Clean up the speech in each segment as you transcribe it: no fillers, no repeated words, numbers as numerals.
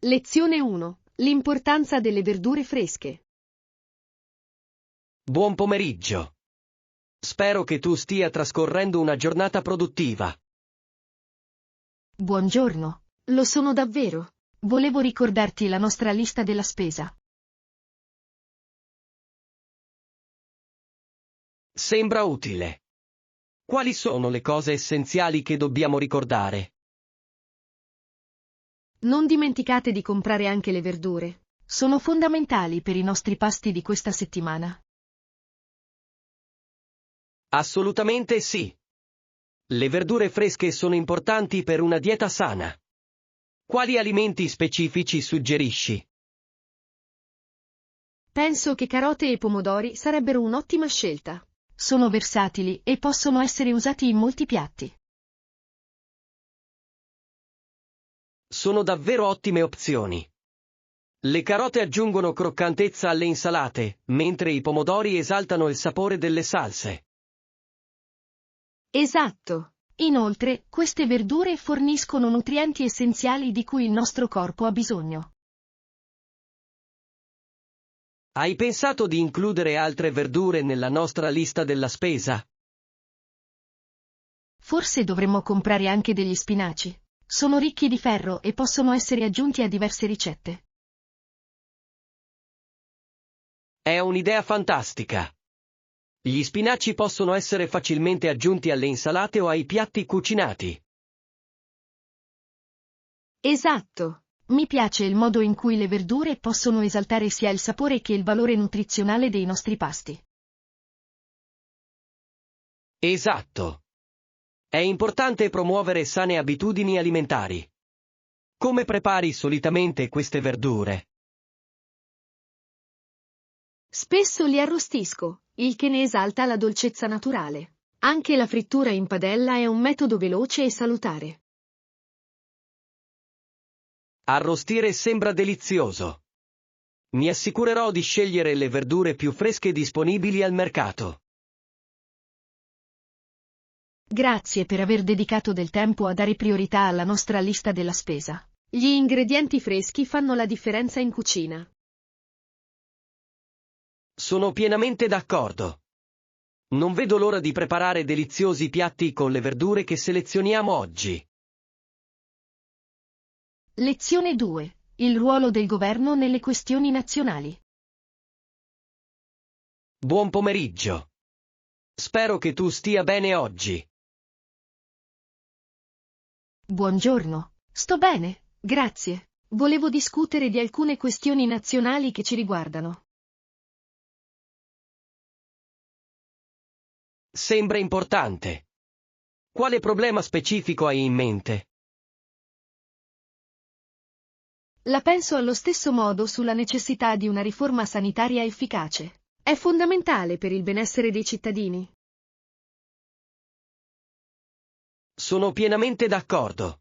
Lezione 1. L'importanza delle verdure fresche. Buon pomeriggio. Spero che tu stia trascorrendo una giornata produttiva. Buongiorno. Lo sono davvero. Volevo ricordarti la nostra lista della spesa. Sembra utile. Quali sono le cose essenziali che dobbiamo ricordare? Non dimenticate di comprare anche le verdure. Sono fondamentali per i nostri pasti di questa settimana. Assolutamente sì. Le verdure fresche sono importanti per una dieta sana. Quali alimenti specifici suggerisci? Penso che carote e pomodori sarebbero un'ottima scelta. Sono versatili e possono essere usati in molti piatti. Sono davvero ottime opzioni. Le carote aggiungono croccantezza alle insalate, mentre i pomodori esaltano il sapore delle salse. Esatto. Inoltre, queste verdure forniscono nutrienti essenziali di cui il nostro corpo ha bisogno. Hai pensato di includere altre verdure nella nostra lista della spesa? Forse dovremmo comprare anche degli spinaci. Sono ricchi di ferro e possono essere aggiunti a diverse ricette. È un'idea fantastica. Gli spinaci possono essere facilmente aggiunti alle insalate o ai piatti cucinati. Esatto. Mi piace il modo in cui le verdure possono esaltare sia il sapore che il valore nutrizionale dei nostri pasti. Esatto. È importante promuovere sane abitudini alimentari. Come prepari solitamente queste verdure? Spesso li arrostisco, il che ne esalta la dolcezza naturale. Anche la frittura in padella è un metodo veloce e salutare. Arrostire sembra delizioso. Mi assicurerò di scegliere le verdure più fresche disponibili al mercato. Grazie per aver dedicato del tempo a dare priorità alla nostra lista della spesa. Gli ingredienti freschi fanno la differenza in cucina. Sono pienamente d'accordo. Non vedo l'ora di preparare deliziosi piatti con le verdure che selezioniamo oggi. Lezione 2. Il ruolo del governo nelle questioni nazionali. Buon pomeriggio. Spero che tu stia bene oggi. Buongiorno. Sto bene, grazie. Volevo discutere di alcune questioni nazionali che ci riguardano. Sembra importante. Quale problema specifico hai in mente? La penso allo stesso modo sulla necessità di una riforma sanitaria efficace. È fondamentale per il benessere dei cittadini. Sono pienamente d'accordo.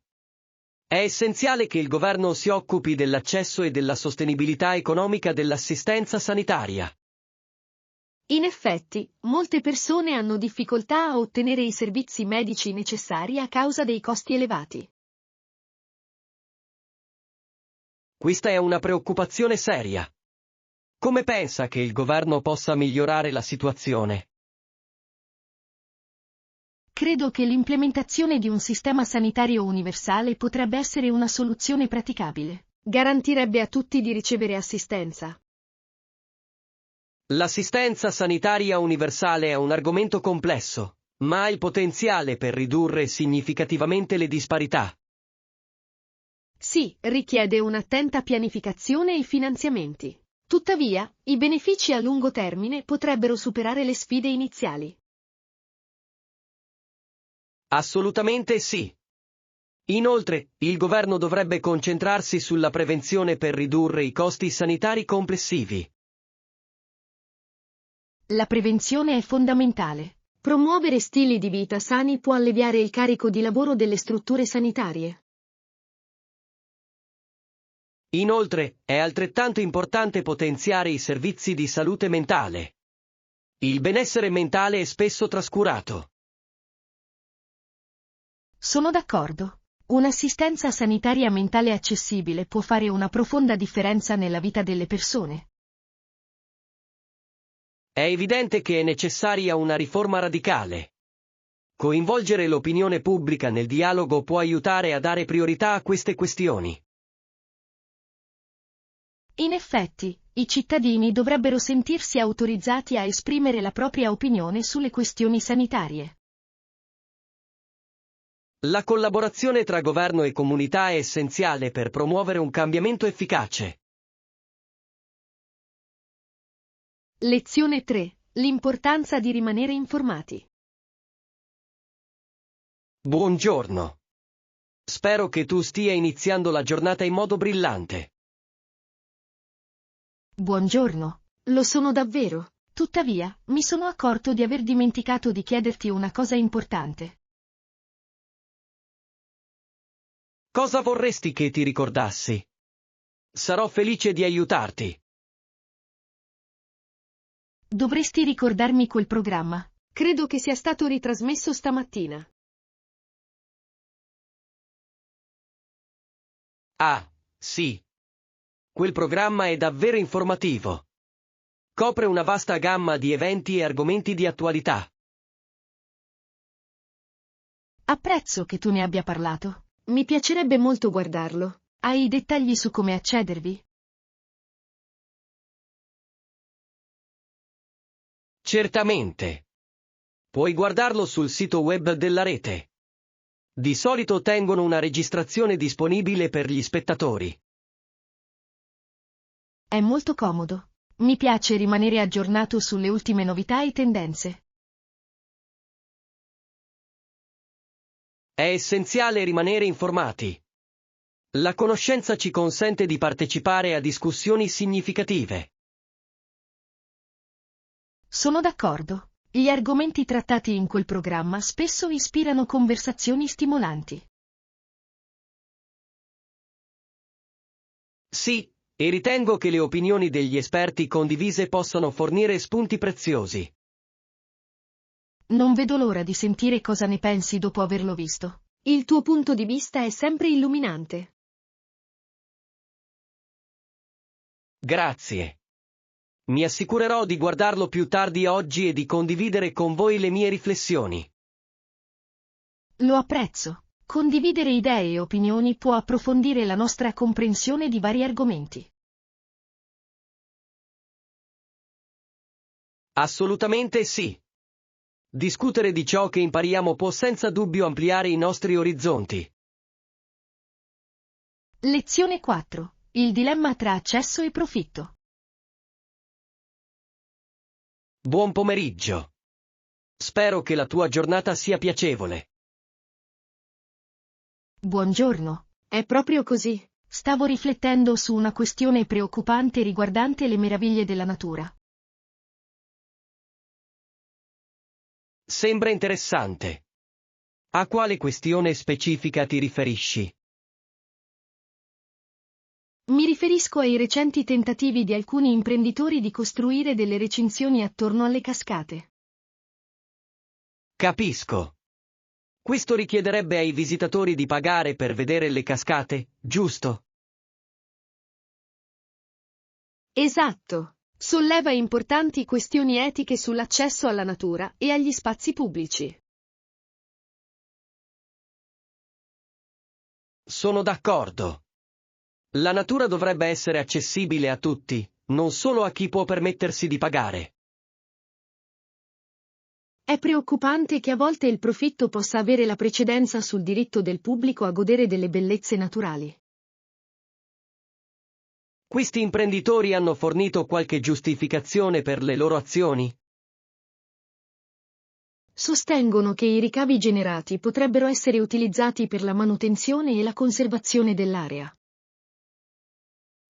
È essenziale che il governo si occupi dell'accesso e della sostenibilità economica dell'assistenza sanitaria. In effetti, molte persone hanno difficoltà a ottenere i servizi medici necessari a causa dei costi elevati. Questa è una preoccupazione seria. Come pensa che il governo possa migliorare la situazione? Credo che l'implementazione di un sistema sanitario universale potrebbe essere una soluzione praticabile. Garantirebbe a tutti di ricevere assistenza. L'assistenza sanitaria universale è un argomento complesso, ma ha il potenziale per ridurre significativamente le disparità. Sì, richiede un'attenta pianificazione e finanziamenti. Tuttavia, i benefici a lungo termine potrebbero superare le sfide iniziali. Assolutamente sì. Inoltre, il governo dovrebbe concentrarsi sulla prevenzione per ridurre i costi sanitari complessivi. La prevenzione è fondamentale. Promuovere stili di vita sani può alleviare il carico di lavoro delle strutture sanitarie. Inoltre, è altrettanto importante potenziare i servizi di salute mentale. Il benessere mentale è spesso trascurato. Sono d'accordo. Un'assistenza sanitaria mentale accessibile può fare una profonda differenza nella vita delle persone. È evidente che è necessaria una riforma radicale. Coinvolgere l'opinione pubblica nel dialogo può aiutare a dare priorità a queste questioni. In effetti, i cittadini dovrebbero sentirsi autorizzati a esprimere la propria opinione sulle questioni sanitarie. La collaborazione tra governo e comunità è essenziale per promuovere un cambiamento efficace. Lezione 3. L'importanza di rimanere informati. Buongiorno. Spero che tu stia iniziando la giornata in modo brillante. Buongiorno. Lo sono davvero. Tuttavia, mi sono accorto di aver dimenticato di chiederti una cosa importante. Cosa vorresti che ti ricordassi? Sarò felice di aiutarti. Dovresti ricordarmi quel programma. Credo che sia stato ritrasmesso stamattina. Ah, sì. Quel programma è davvero informativo. Copre una vasta gamma di eventi e argomenti di attualità. Apprezzo che tu ne abbia parlato. Mi piacerebbe molto guardarlo. Hai i dettagli su come accedervi? Certamente. Puoi guardarlo sul sito web della rete. Di solito tengono una registrazione disponibile per gli spettatori. È molto comodo. Mi piace rimanere aggiornato sulle ultime novità e tendenze. È essenziale rimanere informati. La conoscenza ci consente di partecipare a discussioni significative. Sono d'accordo. Gli argomenti trattati in quel programma spesso ispirano conversazioni stimolanti. Sì, e ritengo che le opinioni degli esperti condivise possano fornire spunti preziosi. Non vedo l'ora di sentire cosa ne pensi dopo averlo visto. Il tuo punto di vista è sempre illuminante. Grazie. Mi assicurerò di guardarlo più tardi oggi e di condividere con voi le mie riflessioni. Lo apprezzo. Condividere idee e opinioni può approfondire la nostra comprensione di vari argomenti. Assolutamente sì. Discutere di ciò che impariamo può senza dubbio ampliare i nostri orizzonti. Lezione 4. Il dilemma tra accesso e profitto. Buon pomeriggio. Spero che la tua giornata sia piacevole. Buongiorno. È proprio così. Stavo riflettendo su una questione preoccupante riguardante le meraviglie della natura. Sembra interessante. A quale questione specifica ti riferisci? Mi riferisco ai recenti tentativi di alcuni imprenditori di costruire delle recinzioni attorno alle cascate. Capisco. Questo richiederebbe ai visitatori di pagare per vedere le cascate, giusto? Esatto. Solleva importanti questioni etiche sull'accesso alla natura e agli spazi pubblici. Sono d'accordo. La natura dovrebbe essere accessibile a tutti, non solo a chi può permettersi di pagare. È preoccupante che a volte il profitto possa avere la precedenza sul diritto del pubblico a godere delle bellezze naturali. Questi imprenditori hanno fornito qualche giustificazione per le loro azioni? Sostengono che i ricavi generati potrebbero essere utilizzati per la manutenzione e la conservazione dell'area.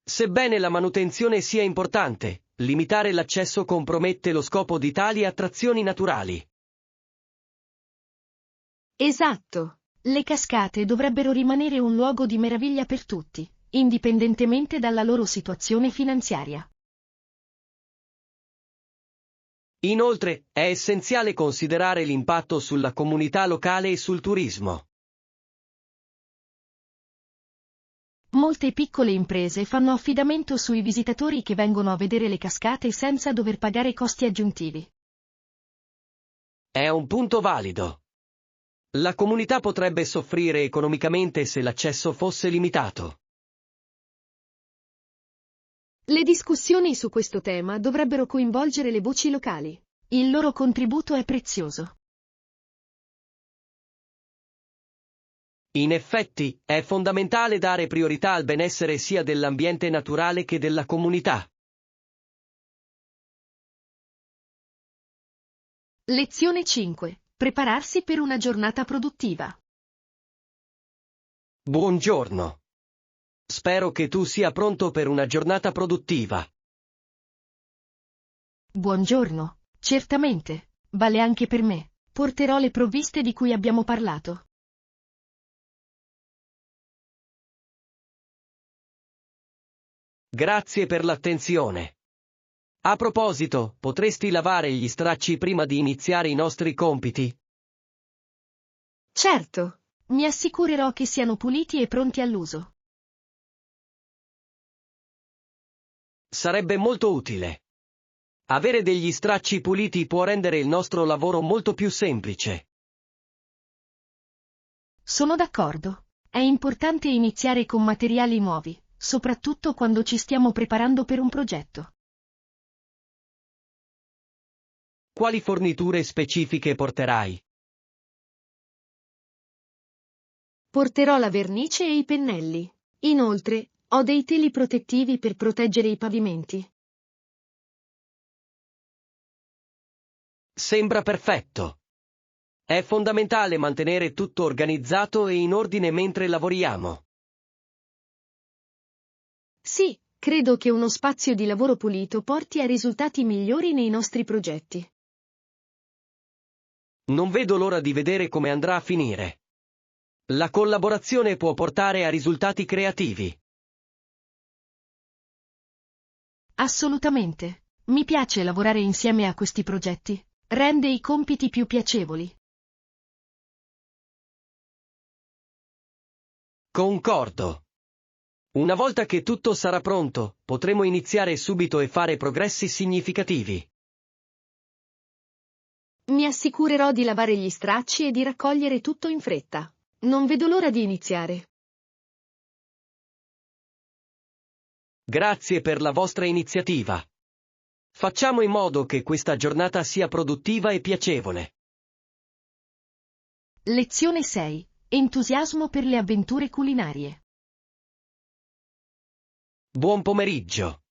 Sebbene la manutenzione sia importante, limitare l'accesso compromette lo scopo di tali attrazioni naturali. Esatto. Le cascate dovrebbero rimanere un luogo di meraviglia per tutti, indipendentemente dalla loro situazione finanziaria. Inoltre, è essenziale considerare l'impatto sulla comunità locale e sul turismo. Molte piccole imprese fanno affidamento sui visitatori che vengono a vedere le cascate senza dover pagare costi aggiuntivi. È un punto valido. La comunità potrebbe soffrire economicamente se l'accesso fosse limitato. Le discussioni su questo tema dovrebbero coinvolgere le voci locali. Il loro contributo è prezioso. In effetti, è fondamentale dare priorità al benessere sia dell'ambiente naturale che della comunità. Lezione 5. Prepararsi per una giornata produttiva. Buongiorno. Spero che tu sia pronto per una giornata produttiva. Buongiorno, certamente, vale anche per me. Porterò le provviste di cui abbiamo parlato. Grazie per l'attenzione. A proposito, potresti lavare gli stracci prima di iniziare i nostri compiti? Certo, mi assicurerò che siano puliti e pronti all'uso. Sarebbe molto utile. Avere degli stracci puliti può rendere il nostro lavoro molto più semplice. Sono d'accordo. È importante iniziare con materiali nuovi, soprattutto quando ci stiamo preparando per un progetto. Quali forniture specifiche porterai? Porterò la vernice e i pennelli. Inoltre, ho dei teli protettivi per proteggere i pavimenti. Sembra perfetto. È fondamentale mantenere tutto organizzato e in ordine mentre lavoriamo. Sì, credo che uno spazio di lavoro pulito porti a risultati migliori nei nostri progetti. Non vedo l'ora di vedere come andrà a finire. La collaborazione può portare a risultati creativi. Assolutamente. Mi piace lavorare insieme a questi progetti. Rende i compiti più piacevoli. Concordo. Una volta che tutto sarà pronto, potremo iniziare subito e fare progressi significativi. Mi assicurerò di lavare gli stracci e di raccogliere tutto in fretta. Non vedo l'ora di iniziare. Grazie per la vostra iniziativa. Facciamo in modo che questa giornata sia produttiva e piacevole. Lezione 6. Entusiasmo per le avventure culinarie. Buon pomeriggio.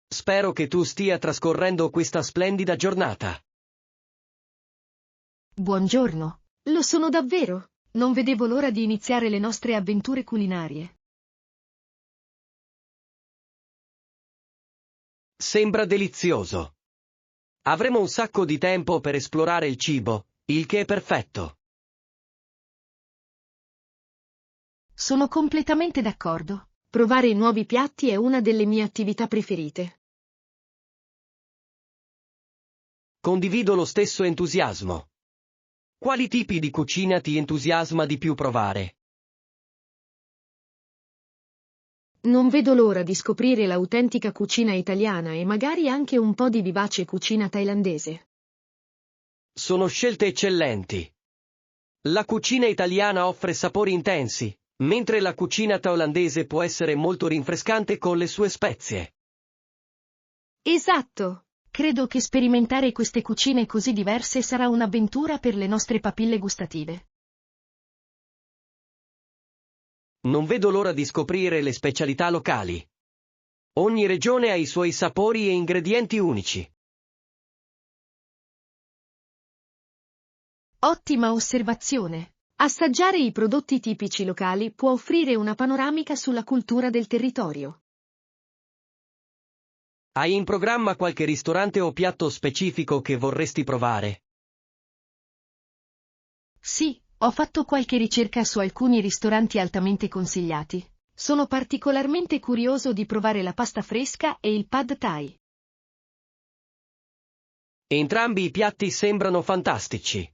Spero che tu stia trascorrendo questa splendida giornata. Buongiorno. Lo sono davvero. Non vedevo l'ora di iniziare le nostre avventure culinarie. Sembra delizioso. Avremo un sacco di tempo per esplorare il cibo, il che è perfetto. Sono completamente d'accordo. Provare i nuovi piatti è una delle mie attività preferite. Condivido lo stesso entusiasmo. Quali tipi di cucina ti entusiasma di più provare? Non vedo l'ora di scoprire l'autentica cucina italiana e magari anche un po' di vivace cucina thailandese. Sono scelte eccellenti. La cucina italiana offre sapori intensi, mentre la cucina thailandese può essere molto rinfrescante con le sue spezie. Esatto! Credo che sperimentare queste cucine così diverse sarà un'avventura per le nostre papille gustative. Non vedo l'ora di scoprire le specialità locali. Ogni regione ha i suoi sapori e ingredienti unici. Ottima osservazione! Assaggiare i prodotti tipici locali può offrire una panoramica sulla cultura del territorio. Hai in programma qualche ristorante o piatto specifico che vorresti provare? Sì, ho fatto qualche ricerca su alcuni ristoranti altamente consigliati. Sono particolarmente curioso di provare la pasta fresca e il pad thai. Entrambi i piatti sembrano fantastici.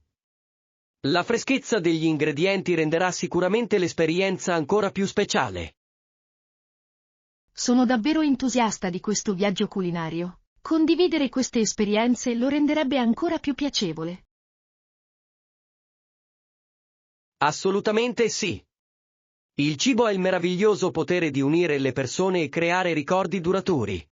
La freschezza degli ingredienti renderà sicuramente l'esperienza ancora più speciale. Sono davvero entusiasta di questo viaggio culinario. Condividere queste esperienze lo renderebbe ancora più piacevole. Assolutamente sì. Il cibo ha il meraviglioso potere di unire le persone e creare ricordi duraturi.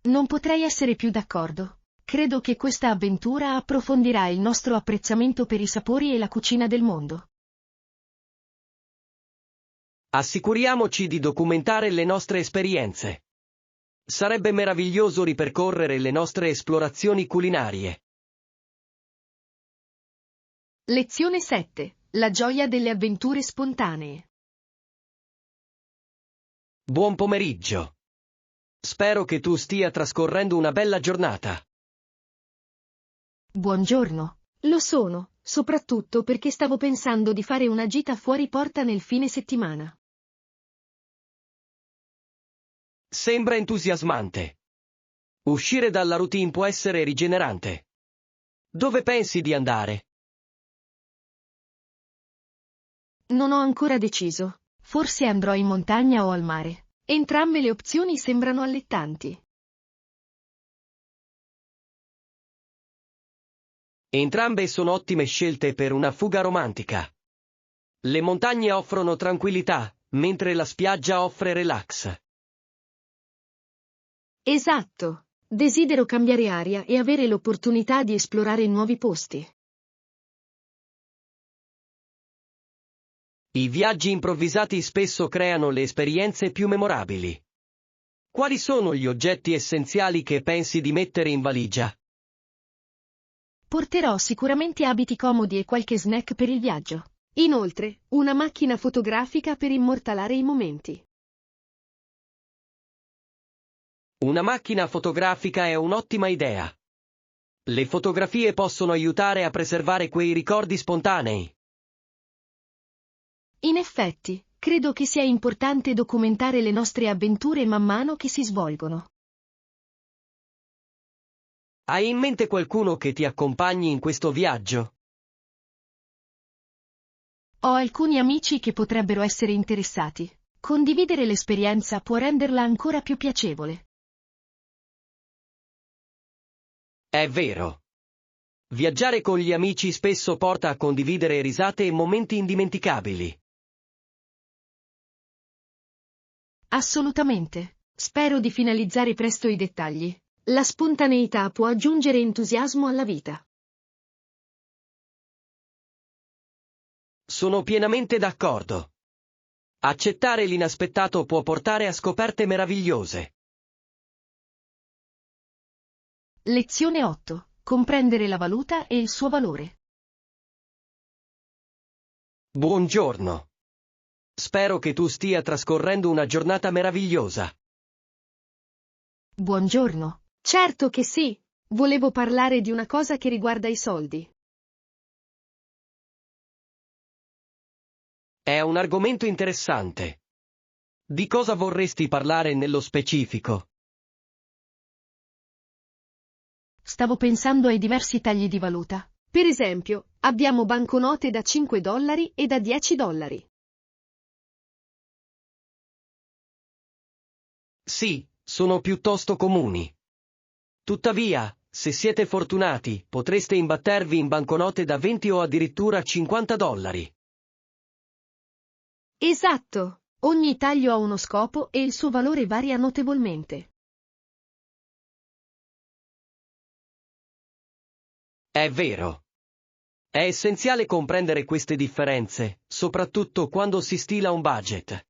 Non potrei essere più d'accordo. Credo che questa avventura approfondirà il nostro apprezzamento per i sapori e la cucina del mondo. Assicuriamoci di documentare le nostre esperienze. Sarebbe meraviglioso ripercorrere le nostre esplorazioni culinarie. Lezione 7. La gioia delle avventure spontanee. Buon pomeriggio. Spero che tu stia trascorrendo una bella giornata. Buongiorno. Lo sono, soprattutto perché stavo pensando di fare una gita fuori porta nel fine settimana. Sembra entusiasmante. Uscire dalla routine può essere rigenerante. Dove pensi di andare? Non ho ancora deciso. Forse andrò in montagna o al mare. Entrambe le opzioni sembrano allettanti. Entrambe sono ottime scelte per una fuga romantica. Le montagne offrono tranquillità, mentre la spiaggia offre relax. Esatto. Desidero cambiare aria e avere l'opportunità di esplorare nuovi posti. I viaggi improvvisati spesso creano le esperienze più memorabili. Quali sono gli oggetti essenziali che pensi di mettere in valigia? Porterò sicuramente abiti comodi e qualche snack per il viaggio. Inoltre, una macchina fotografica per immortalare i momenti. Una macchina fotografica è un'ottima idea. Le fotografie possono aiutare a preservare quei ricordi spontanei. In effetti, credo che sia importante documentare le nostre avventure man mano che si svolgono. Hai in mente qualcuno che ti accompagni in questo viaggio? Ho alcuni amici che potrebbero essere interessati. Condividere l'esperienza può renderla ancora più piacevole. È vero. Viaggiare con gli amici spesso porta a condividere risate e momenti indimenticabili. Assolutamente. Spero di finalizzare presto i dettagli. La spontaneità può aggiungere entusiasmo alla vita. Sono pienamente d'accordo. Accettare l'inaspettato può portare a scoperte meravigliose. Lezione 8. Comprendere la valuta e il suo valore. Buongiorno. Spero che tu stia trascorrendo una giornata meravigliosa. Buongiorno. Certo che sì. Volevo parlare di una cosa che riguarda i soldi. È un argomento interessante. Di cosa vorresti parlare nello specifico? Stavo pensando ai diversi tagli di valuta. Per esempio, abbiamo banconote da $5 e da $10. Sì, sono piuttosto comuni. Tuttavia, se siete fortunati, potreste imbattervi in banconote da 20 o addirittura $50. Esatto. Ogni taglio ha uno scopo e il suo valore varia notevolmente. È vero. È essenziale comprendere queste differenze, soprattutto quando si stila un budget.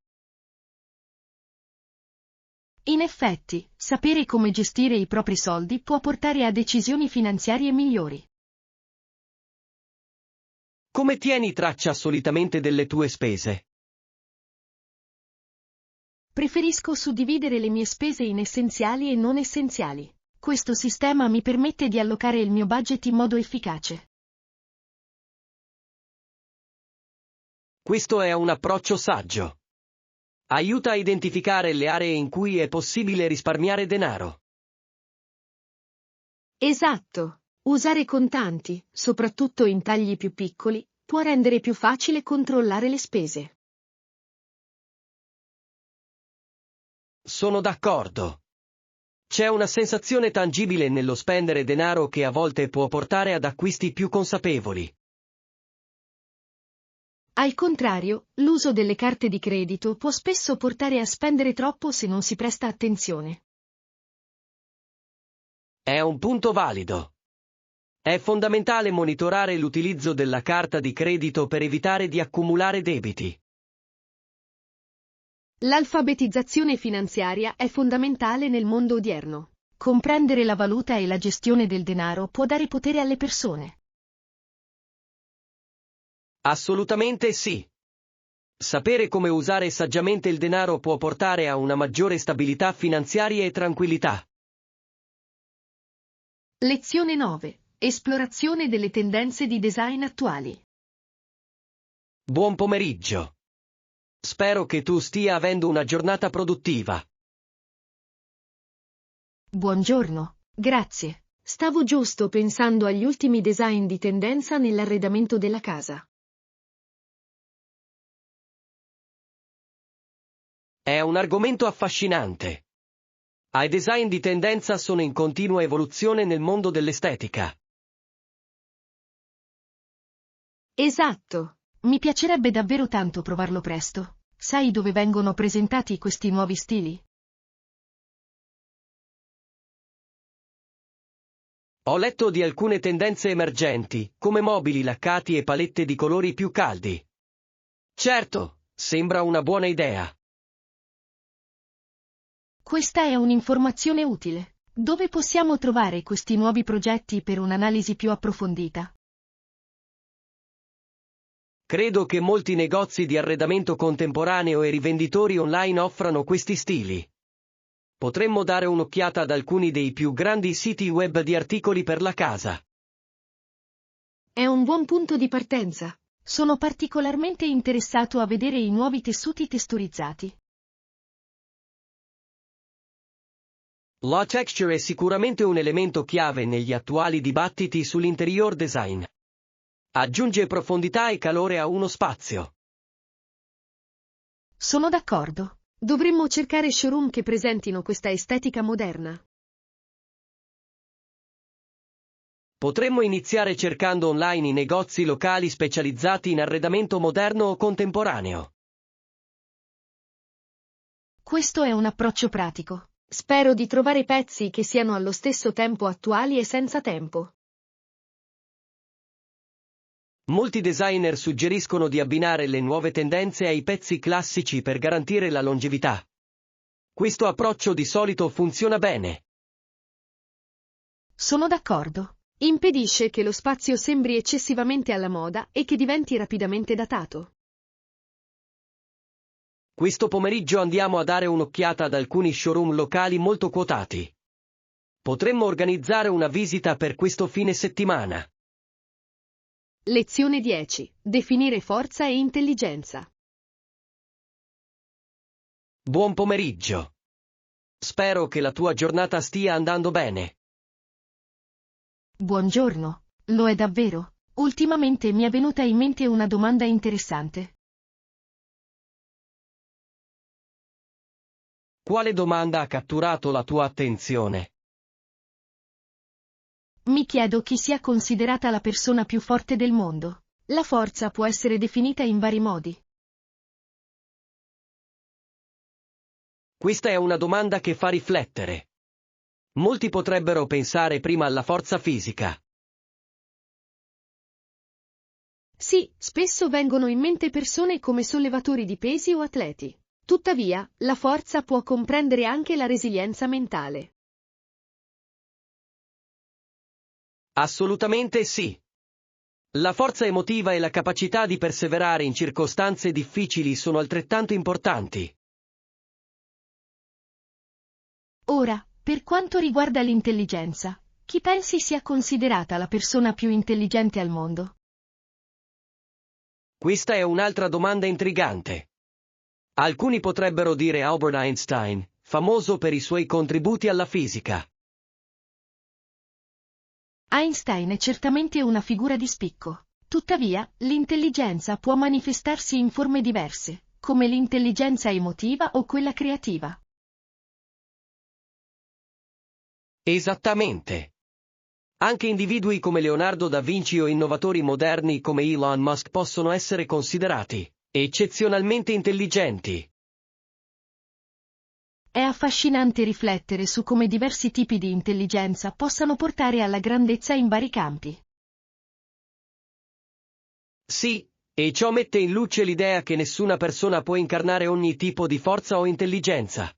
In effetti, sapere come gestire i propri soldi può portare a decisioni finanziarie migliori. Come tieni traccia solitamente delle tue spese? Preferisco suddividere le mie spese in essenziali e non essenziali. Questo sistema mi permette di allocare il mio budget in modo efficace. Questo è un approccio saggio. Aiuta a identificare le aree in cui è possibile risparmiare denaro. Esatto. Usare contanti, soprattutto in tagli più piccoli, può rendere più facile controllare le spese. Sono d'accordo. C'è una sensazione tangibile nello spendere denaro che a volte può portare ad acquisti più consapevoli. Al contrario, l'uso delle carte di credito può spesso portare a spendere troppo se non si presta attenzione. È un punto valido. È fondamentale monitorare l'utilizzo della carta di credito per evitare di accumulare debiti. L'alfabetizzazione finanziaria è fondamentale nel mondo odierno. Comprendere la valuta e la gestione del denaro può dare potere alle persone. Assolutamente sì. Sapere come usare saggiamente il denaro può portare a una maggiore stabilità finanziaria e tranquillità. Lezione 9. Esplorazione delle tendenze di design attuali. Buon pomeriggio. Spero che tu stia avendo una giornata produttiva. Buongiorno, grazie. Stavo giusto pensando agli ultimi design di tendenza nell'arredamento della casa. È un argomento affascinante. I design di tendenza sono in continua evoluzione nel mondo dell'estetica. Esatto. Mi piacerebbe davvero tanto provarlo presto. Sai dove vengono presentati questi nuovi stili? Ho letto di alcune tendenze emergenti, come mobili laccati e palette di colori più caldi. Certo, sembra una buona idea. Questa è un'informazione utile. Dove possiamo trovare questi nuovi progetti per un'analisi più approfondita? Credo che molti negozi di arredamento contemporaneo e rivenditori online offrano questi stili. Potremmo dare un'occhiata ad alcuni dei più grandi siti web di articoli per la casa. È un buon punto di partenza. Sono particolarmente interessato a vedere i nuovi tessuti texturizzati. La texture è sicuramente un elemento chiave negli attuali dibattiti sull'interior design. Aggiunge profondità e calore a uno spazio. Sono d'accordo. Dovremmo cercare showroom che presentino questa estetica moderna. Potremmo iniziare cercando online i negozi locali specializzati in arredamento moderno o contemporaneo. Questo è un approccio pratico. Spero di trovare pezzi che siano allo stesso tempo attuali e senza tempo. Molti designer suggeriscono di abbinare le nuove tendenze ai pezzi classici per garantire la longevità. Questo approccio di solito funziona bene. Sono d'accordo. Impedisce che lo spazio sembri eccessivamente alla moda e che diventi rapidamente datato. Questo pomeriggio andiamo a dare un'occhiata ad alcuni showroom locali molto quotati. Potremmo organizzare una visita per questo fine settimana. Lezione 10. Definire forza e intelligenza. Buon pomeriggio. Spero che la tua giornata stia andando bene. Buongiorno, lo è davvero? Ultimamente mi è venuta in mente una domanda interessante. Quale domanda ha catturato la tua attenzione? Mi chiedo chi sia considerata la persona più forte del mondo. La forza può essere definita in vari modi. Questa è una domanda che fa riflettere. Molti potrebbero pensare prima alla forza fisica. Sì, spesso vengono in mente persone come sollevatori di pesi o atleti. Tuttavia, la forza può comprendere anche la resilienza mentale. Assolutamente sì. La forza emotiva e la capacità di perseverare in circostanze difficili sono altrettanto importanti. Ora, per quanto riguarda l'intelligenza, chi pensi sia considerata la persona più intelligente al mondo? Questa è un'altra domanda intrigante. Alcuni potrebbero dire Albert Einstein, famoso per i suoi contributi alla fisica. Einstein è certamente una figura di spicco. Tuttavia, l'intelligenza può manifestarsi in forme diverse, come l'intelligenza emotiva o quella creativa. Esattamente. Anche individui come Leonardo da Vinci o innovatori moderni come Elon Musk possono essere considerati eccezionalmente intelligenti. È affascinante riflettere su come diversi tipi di intelligenza possano portare alla grandezza in vari campi. Sì, e ciò mette in luce l'idea che nessuna persona può incarnare ogni tipo di forza o intelligenza.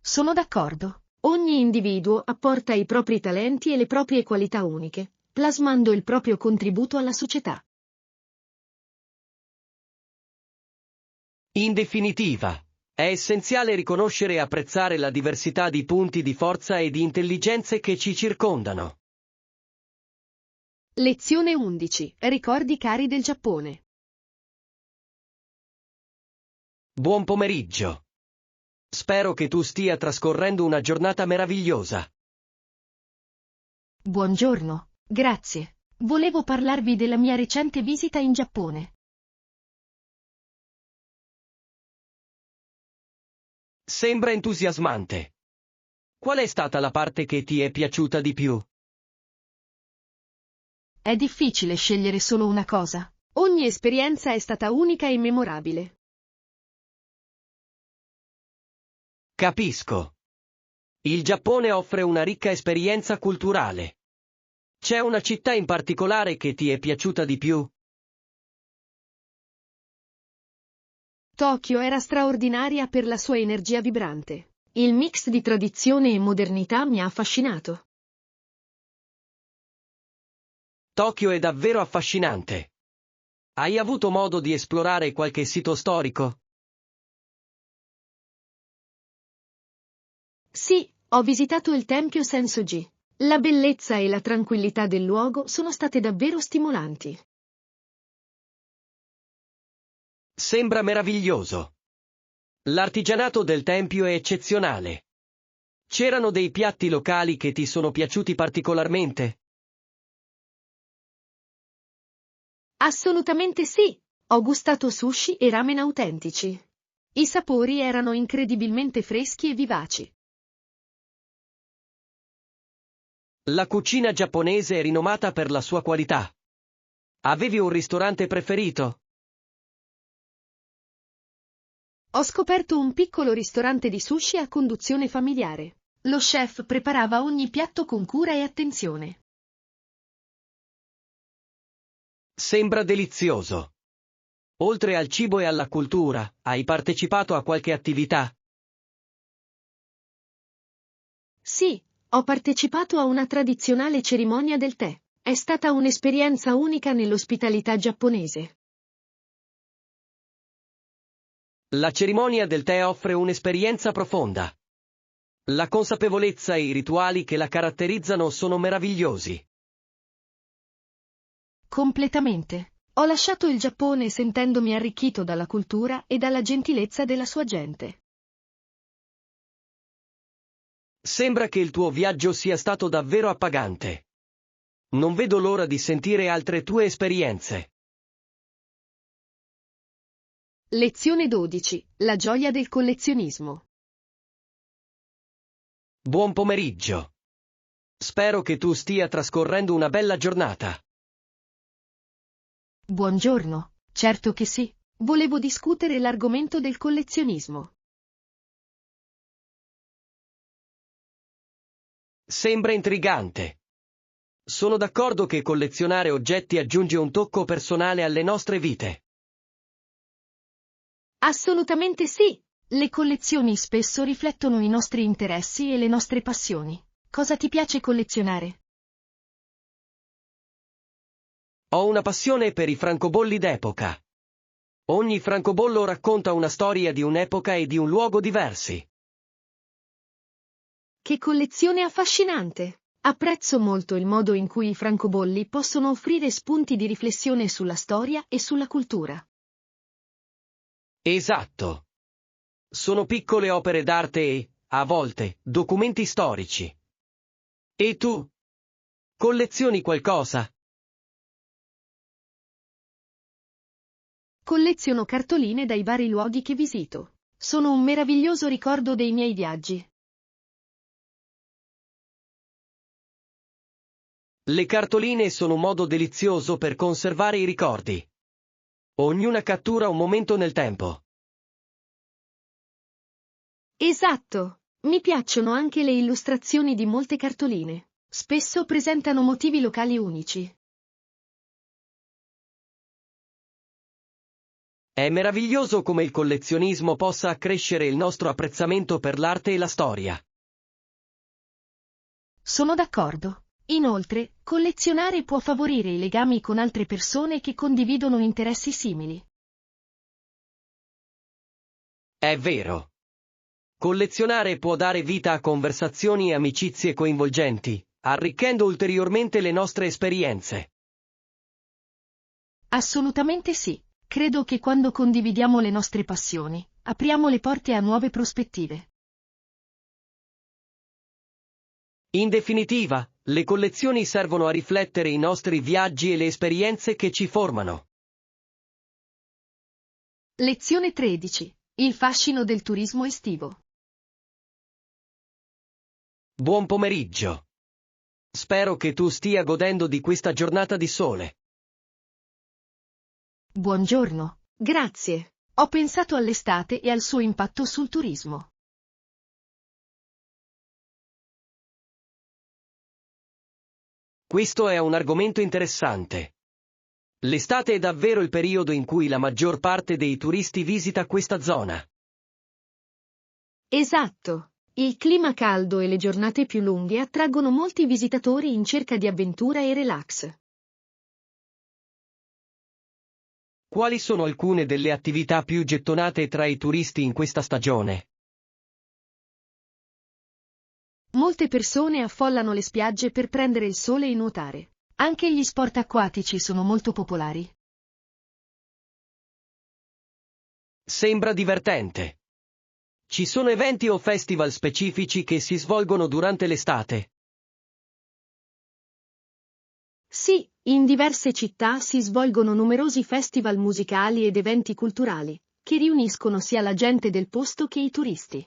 Sono d'accordo. Ogni individuo apporta i propri talenti e le proprie qualità uniche, plasmando il proprio contributo alla società. In definitiva, è essenziale riconoscere e apprezzare la diversità di punti di forza e di intelligenze che ci circondano. Lezione 11. Ricordi cari del Giappone. Buon pomeriggio. Spero che tu stia trascorrendo una giornata meravigliosa. Buongiorno, grazie. Volevo parlarvi della mia recente visita in Giappone. Sembra entusiasmante. Qual è stata la parte che ti è piaciuta di più? È difficile scegliere solo una cosa. Ogni esperienza è stata unica e memorabile. Capisco. Il Giappone offre una ricca esperienza culturale. C'è una città in particolare che ti è piaciuta di più? Tokyo era straordinaria per la sua energia vibrante. Il mix di tradizione e modernità mi ha affascinato. Tokyo è davvero affascinante. Hai avuto modo di esplorare qualche sito storico? Sì, ho visitato il tempio Sensoji. La bellezza e la tranquillità del luogo sono state davvero stimolanti. Sembra meraviglioso. L'artigianato del tempio è eccezionale. C'erano dei piatti locali che ti sono piaciuti particolarmente? Assolutamente sì. Ho gustato sushi e ramen autentici. I sapori erano incredibilmente freschi e vivaci. La cucina giapponese è rinomata per la sua qualità. Avevi un ristorante preferito? Ho scoperto un piccolo ristorante di sushi a conduzione familiare. Lo chef preparava ogni piatto con cura e attenzione. Sembra delizioso. Oltre al cibo e alla cultura, hai partecipato a qualche attività? Sì, ho partecipato a una tradizionale cerimonia del tè. È stata un'esperienza unica nell'ospitalità giapponese. La cerimonia del tè offre un'esperienza profonda. La consapevolezza e i rituali che la caratterizzano sono meravigliosi. Completamente. Ho lasciato il Giappone sentendomi arricchito dalla cultura e dalla gentilezza della sua gente. Sembra che il tuo viaggio sia stato davvero appagante. Non vedo l'ora di sentire altre tue esperienze. Lezione 12. La gioia del collezionismo. Buon pomeriggio. Spero che tu stia trascorrendo una bella giornata. Buongiorno, certo che sì. Volevo discutere l'argomento del collezionismo. Sembra intrigante. Sono d'accordo che collezionare oggetti aggiunge un tocco personale alle nostre vite. Assolutamente sì. Le collezioni spesso riflettono i nostri interessi e le nostre passioni. Cosa ti piace collezionare? Ho una passione per i francobolli d'epoca. Ogni francobollo racconta una storia di un'epoca e di un luogo diversi. Che collezione affascinante! Apprezzo molto il modo in cui i francobolli possono offrire spunti di riflessione sulla storia e sulla cultura. Esatto. Sono piccole opere d'arte e, a volte, documenti storici. E tu? Collezioni qualcosa? Colleziono cartoline dai vari luoghi che visito. Sono un meraviglioso ricordo dei miei viaggi. Le cartoline sono un modo delizioso per conservare i ricordi. Ognuna cattura un momento nel tempo. Esatto. Mi piacciono anche le illustrazioni di molte cartoline. Spesso presentano motivi locali unici. È meraviglioso come il collezionismo possa accrescere il nostro apprezzamento per l'arte e la storia. Sono d'accordo. Inoltre, collezionare può favorire i legami con altre persone che condividono interessi simili. È vero. Collezionare può dare vita a conversazioni e amicizie coinvolgenti, arricchendo ulteriormente le nostre esperienze. Assolutamente sì. Credo che quando condividiamo le nostre passioni, apriamo le porte a nuove prospettive. In definitiva, le collezioni servono a riflettere i nostri viaggi e le esperienze che ci formano. Lezione 13. Il fascino del turismo estivo. Buon pomeriggio. Spero che tu stia godendo di questa giornata di sole. Buongiorno. Grazie. Ho pensato all'estate e al suo impatto sul turismo. Questo è un argomento interessante. L'estate è davvero il periodo in cui la maggior parte dei turisti visita questa zona. Esatto. Il clima caldo e le giornate più lunghe attraggono molti visitatori in cerca di avventura e relax. Quali sono alcune delle attività più gettonate tra i turisti in questa stagione? Molte persone affollano le spiagge per prendere il sole e nuotare. Anche gli sport acquatici sono molto popolari. Sembra divertente. Ci sono eventi o festival specifici che si svolgono durante l'estate? Sì, in diverse città si svolgono numerosi festival musicali ed eventi culturali, che riuniscono sia la gente del posto che i turisti.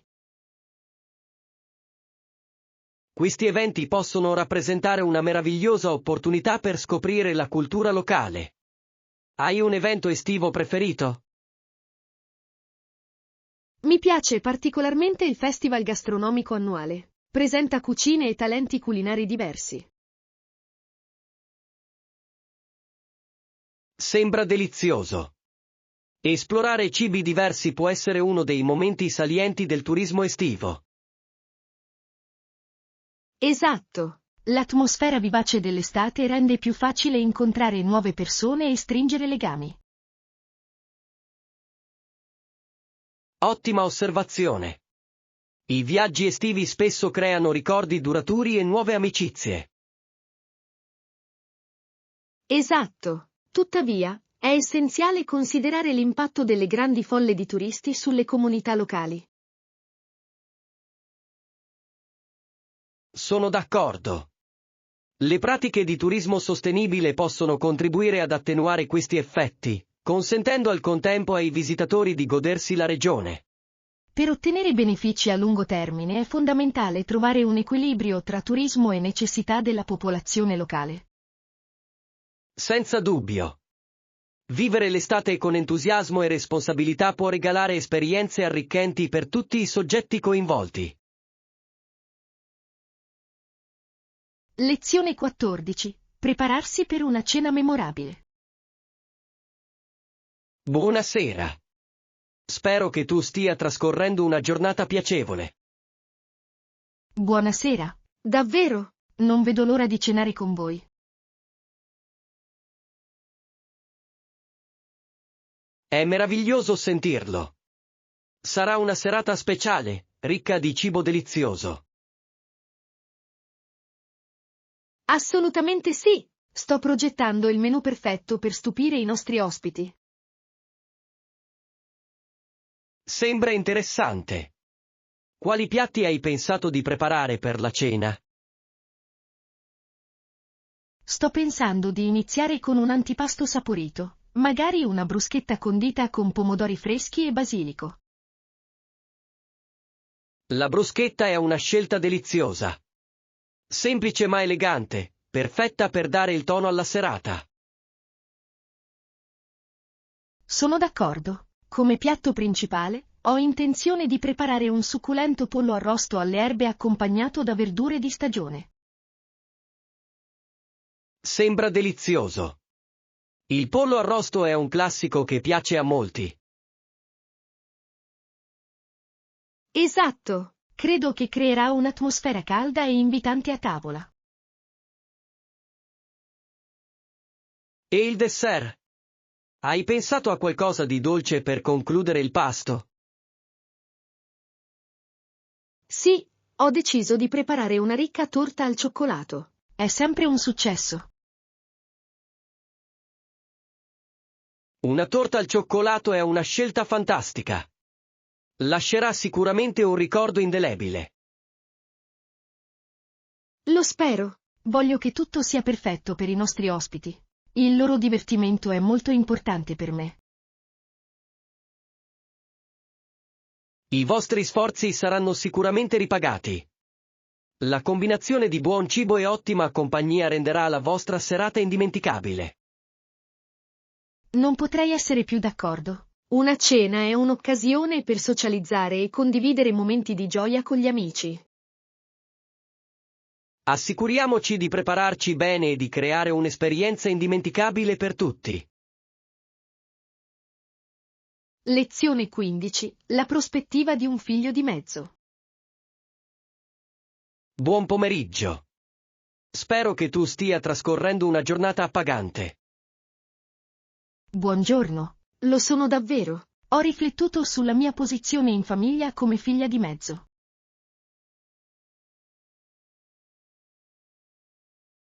Questi eventi possono rappresentare una meravigliosa opportunità per scoprire la cultura locale. Hai un evento estivo preferito? Mi piace particolarmente il festival gastronomico annuale. Presenta cucine e talenti culinari diversi. Sembra delizioso. Esplorare cibi diversi può essere uno dei momenti salienti del turismo estivo. Esatto. L'atmosfera vivace dell'estate rende più facile incontrare nuove persone e stringere legami. Ottima osservazione. I viaggi estivi spesso creano ricordi duraturi e nuove amicizie. Esatto. Tuttavia, è essenziale considerare l'impatto delle grandi folle di turisti sulle comunità locali. Sono d'accordo. Le pratiche di turismo sostenibile possono contribuire ad attenuare questi effetti, consentendo al contempo ai visitatori di godersi la regione. Per ottenere benefici a lungo termine è fondamentale trovare un equilibrio tra turismo e necessità della popolazione locale. Senza dubbio. Vivere l'estate con entusiasmo e responsabilità può regalare esperienze arricchenti per tutti i soggetti coinvolti. Lezione 14. Prepararsi per una cena memorabile. Buonasera. Spero che tu stia trascorrendo una giornata piacevole. Buonasera. Davvero? Non vedo l'ora di cenare con voi. È meraviglioso sentirlo. Sarà una serata speciale, ricca di cibo delizioso. Assolutamente sì. Sto progettando il menù perfetto per stupire i nostri ospiti. Sembra interessante. Quali piatti hai pensato di preparare per la cena? Sto pensando di iniziare con un antipasto saporito, magari una bruschetta condita con pomodori freschi e basilico. La bruschetta è una scelta deliziosa. Semplice ma elegante, perfetta per dare il tono alla serata. Sono d'accordo. Come piatto principale, ho intenzione di preparare un succulento pollo arrosto alle erbe accompagnato da verdure di stagione. Sembra delizioso. Il pollo arrosto è un classico che piace a molti. Esatto. Credo che creerà un'atmosfera calda e invitante a tavola. E il dessert? Hai pensato a qualcosa di dolce per concludere il pasto? Sì, ho deciso di preparare una ricca torta al cioccolato. È sempre un successo. Una torta al cioccolato è una scelta fantastica. Lascerà sicuramente un ricordo indelebile. Lo spero. Voglio che tutto sia perfetto per i nostri ospiti. Il loro divertimento è molto importante per me. I vostri sforzi saranno sicuramente ripagati. La combinazione di buon cibo e ottima compagnia renderà la vostra serata indimenticabile. Non potrei essere più d'accordo. Una cena è un'occasione per socializzare e condividere momenti di gioia con gli amici. Assicuriamoci di prepararci bene e di creare un'esperienza indimenticabile per tutti. Lezione 15. La prospettiva di un figlio di mezzo. Buon pomeriggio. Spero che tu stia trascorrendo una giornata appagante. Buongiorno. Lo sono davvero. Ho riflettuto sulla mia posizione in famiglia come figlia di mezzo.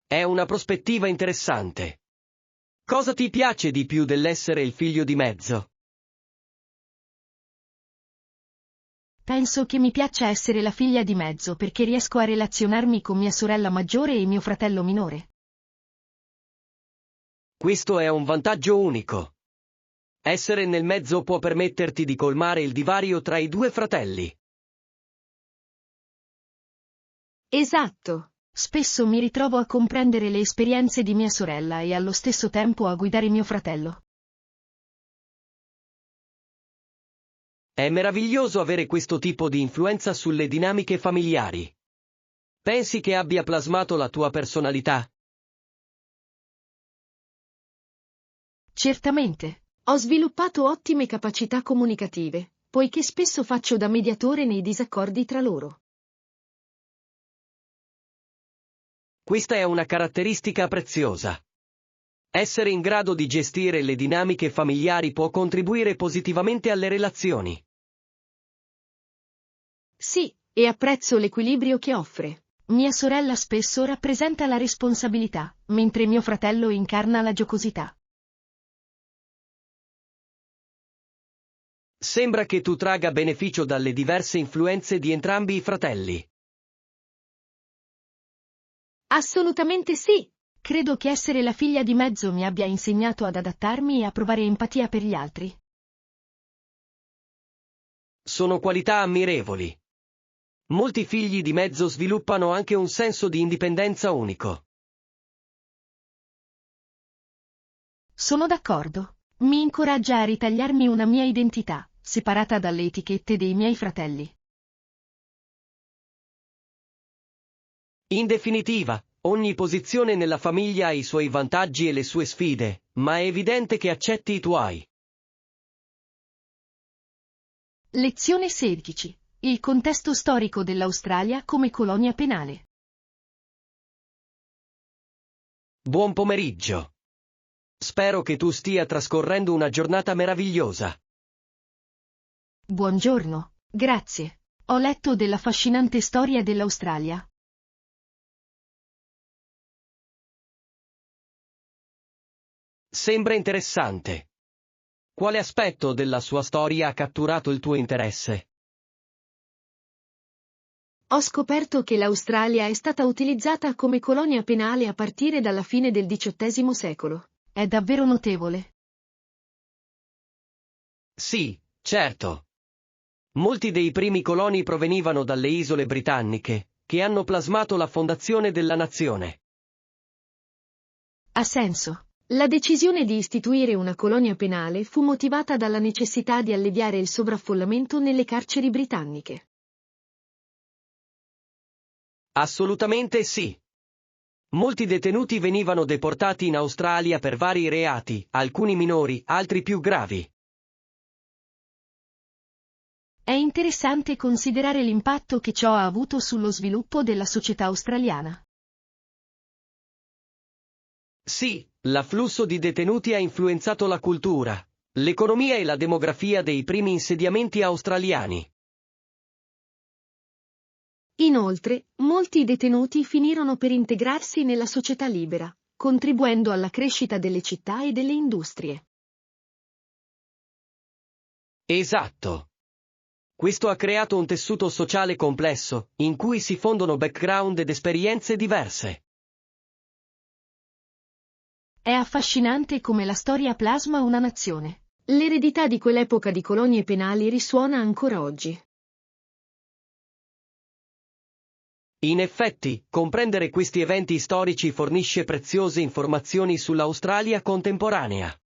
È una prospettiva interessante. Cosa ti piace di più dell'essere il figlio di mezzo? Penso che mi piaccia essere la figlia di mezzo perché riesco a relazionarmi con mia sorella maggiore e mio fratello minore. Questo è un vantaggio unico. Essere nel mezzo può permetterti di colmare il divario tra i due fratelli. Esatto. Spesso mi ritrovo a comprendere le esperienze di mia sorella e allo stesso tempo a guidare mio fratello. È meraviglioso avere questo tipo di influenza sulle dinamiche familiari. Pensi che abbia plasmato la tua personalità? Certamente. Ho sviluppato ottime capacità comunicative, poiché spesso faccio da mediatore nei disaccordi tra loro. Questa è una caratteristica preziosa. Essere in grado di gestire le dinamiche familiari può contribuire positivamente alle relazioni. Sì, e apprezzo l'equilibrio che offre. Mia sorella spesso rappresenta la responsabilità, mentre mio fratello incarna la giocosità. Sembra che tu traga beneficio dalle diverse influenze di entrambi i fratelli. Assolutamente sì. Credo che essere la figlia di mezzo mi abbia insegnato ad adattarmi e a provare empatia per gli altri. Sono qualità ammirevoli. Molti figli di mezzo sviluppano anche un senso di indipendenza unico. Sono d'accordo. Mi incoraggia a ritagliarmi una mia identità, separata dalle etichette dei miei fratelli. In definitiva, ogni posizione nella famiglia ha i suoi vantaggi e le sue sfide, ma è evidente che accetti i tuoi. Lezione 16. Il contesto storico dell'Australia come colonia penale. Buon pomeriggio. Spero che tu stia trascorrendo una giornata meravigliosa. Buongiorno, grazie. Ho letto dell'affascinante storia dell'Australia. Sembra interessante. Quale aspetto della sua storia ha catturato il tuo interesse? Ho scoperto che l'Australia è stata utilizzata come colonia penale a partire dalla fine del XVIII secolo. È davvero notevole. Sì, certo. Molti dei primi coloni provenivano dalle isole britanniche, che hanno plasmato la fondazione della nazione. Ha senso. La decisione di istituire una colonia penale fu motivata dalla necessità di alleviare il sovraffollamento nelle carceri britanniche. Assolutamente sì. Molti detenuti venivano deportati in Australia per vari reati, alcuni minori, altri più gravi. È interessante considerare l'impatto che ciò ha avuto sullo sviluppo della società australiana. Sì, l'afflusso di detenuti ha influenzato la cultura, l'economia e la demografia dei primi insediamenti australiani. Inoltre, molti detenuti finirono per integrarsi nella società libera, contribuendo alla crescita delle città e delle industrie. Esatto. Questo ha creato un tessuto sociale complesso, in cui si fondono background ed esperienze diverse. È affascinante come la storia plasma una nazione. L'eredità di quell'epoca di colonie penali risuona ancora oggi. In effetti, comprendere questi eventi storici fornisce preziose informazioni sull'Australia contemporanea.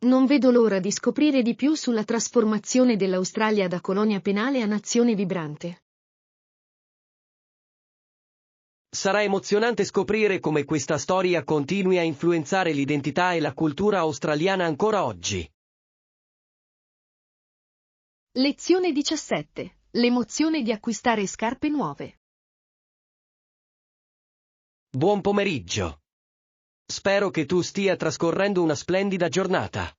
Non vedo l'ora di scoprire di più sulla trasformazione dell'Australia da colonia penale a nazione vibrante. Sarà emozionante scoprire come questa storia continui a influenzare l'identità e la cultura australiana ancora oggi. Lezione 17. L'emozione di acquistare scarpe nuove. Buon pomeriggio. Spero che tu stia trascorrendo una splendida giornata.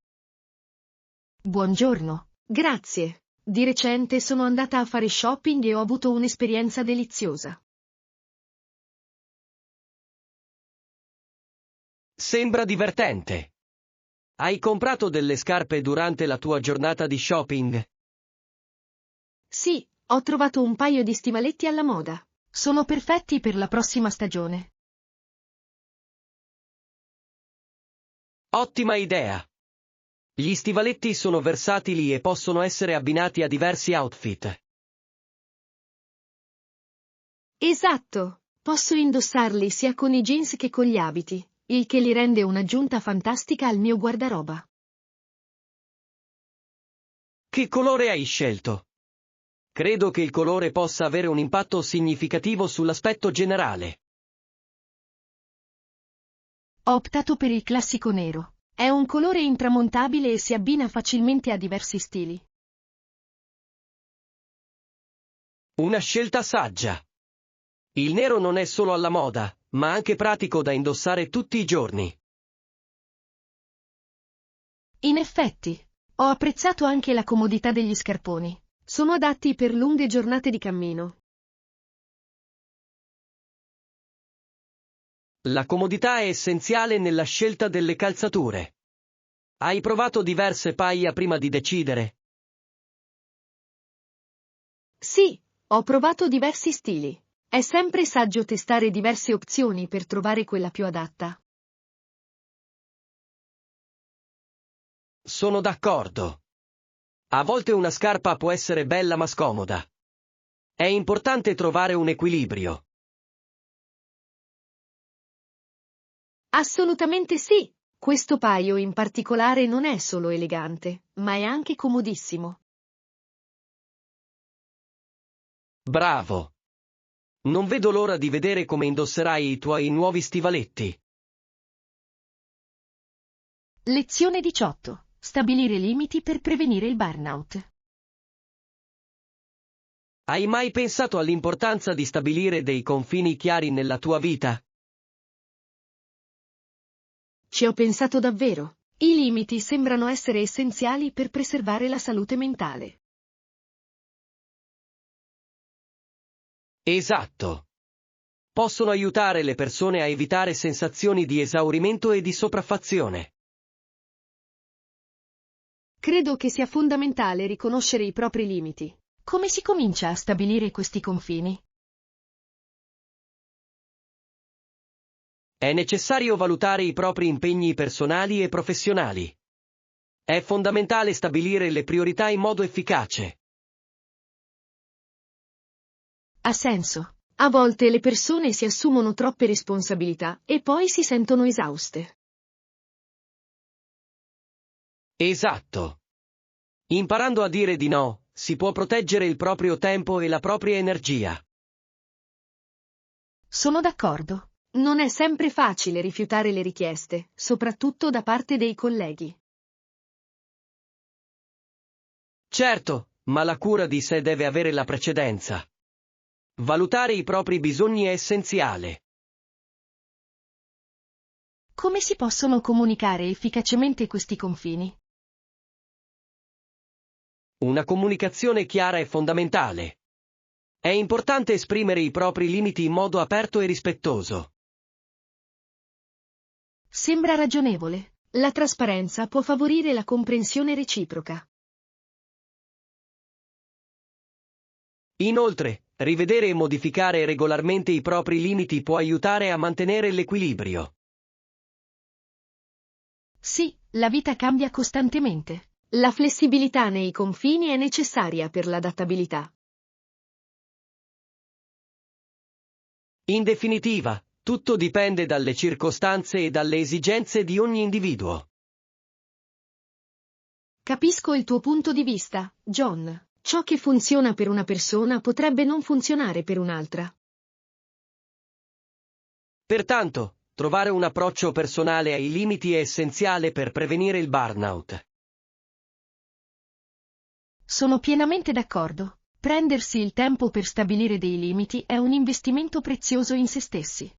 Buongiorno. Grazie. Di recente sono andata a fare shopping e ho avuto un'esperienza deliziosa. Sembra divertente. Hai comprato delle scarpe durante la tua giornata di shopping? Sì, ho trovato un paio di stivaletti alla moda. Sono perfetti per la prossima stagione. Ottima idea. Gli stivaletti sono versatili e possono essere abbinati a diversi outfit. Esatto. Posso indossarli sia con i jeans che con gli abiti, il che li rende un'aggiunta fantastica al mio guardaroba. Che colore hai scelto? Credo che il colore possa avere un impatto significativo sull'aspetto generale. Ho optato per il classico nero. È un colore intramontabile e si abbina facilmente a diversi stili. Una scelta saggia. Il nero non è solo alla moda, ma anche pratico da indossare tutti i giorni. In effetti, ho apprezzato anche la comodità degli scarponi. Sono adatti per lunghe giornate di cammino. La comodità è essenziale nella scelta delle calzature. Hai provato diverse paia prima di decidere? Sì, ho provato diversi stili. È sempre saggio testare diverse opzioni per trovare quella più adatta. Sono d'accordo. A volte una scarpa può essere bella ma scomoda. È importante trovare un equilibrio. Assolutamente sì. Questo paio in particolare non è solo elegante, ma è anche comodissimo. Bravo. Non vedo l'ora di vedere come indosserai i tuoi nuovi stivaletti. Lezione 18. Stabilire limiti per prevenire il burnout. Hai mai pensato all'importanza di stabilire dei confini chiari nella tua vita? Ci ho pensato davvero. I limiti sembrano essere essenziali per preservare la salute mentale. Esatto. Possono aiutare le persone a evitare sensazioni di esaurimento e di sopraffazione. Credo che sia fondamentale riconoscere i propri limiti. Come si comincia a stabilire questi confini? È necessario valutare i propri impegni personali e professionali. È fondamentale stabilire le priorità in modo efficace. Ha senso. A volte le persone si assumono troppe responsabilità e poi si sentono esauste. Esatto. Imparando a dire di no, si può proteggere il proprio tempo e la propria energia. Sono d'accordo. Non è sempre facile rifiutare le richieste, soprattutto da parte dei colleghi. Certo, ma la cura di sé deve avere la precedenza. Valutare i propri bisogni è essenziale. Come si possono comunicare efficacemente questi confini? Una comunicazione chiara è fondamentale. È importante esprimere i propri limiti in modo aperto e rispettoso. Sembra ragionevole. La trasparenza può favorire la comprensione reciproca. Inoltre, rivedere e modificare regolarmente i propri limiti può aiutare a mantenere l'equilibrio. Sì, la vita cambia costantemente. La flessibilità nei confini è necessaria per l'adattabilità. In definitiva, tutto dipende dalle circostanze e dalle esigenze di ogni individuo. Capisco il tuo punto di vista, John. Ciò che funziona per una persona potrebbe non funzionare per un'altra. Pertanto, trovare un approccio personale ai limiti è essenziale per prevenire il burnout. Sono pienamente d'accordo. Prendersi il tempo per stabilire dei limiti è un investimento prezioso in se stessi.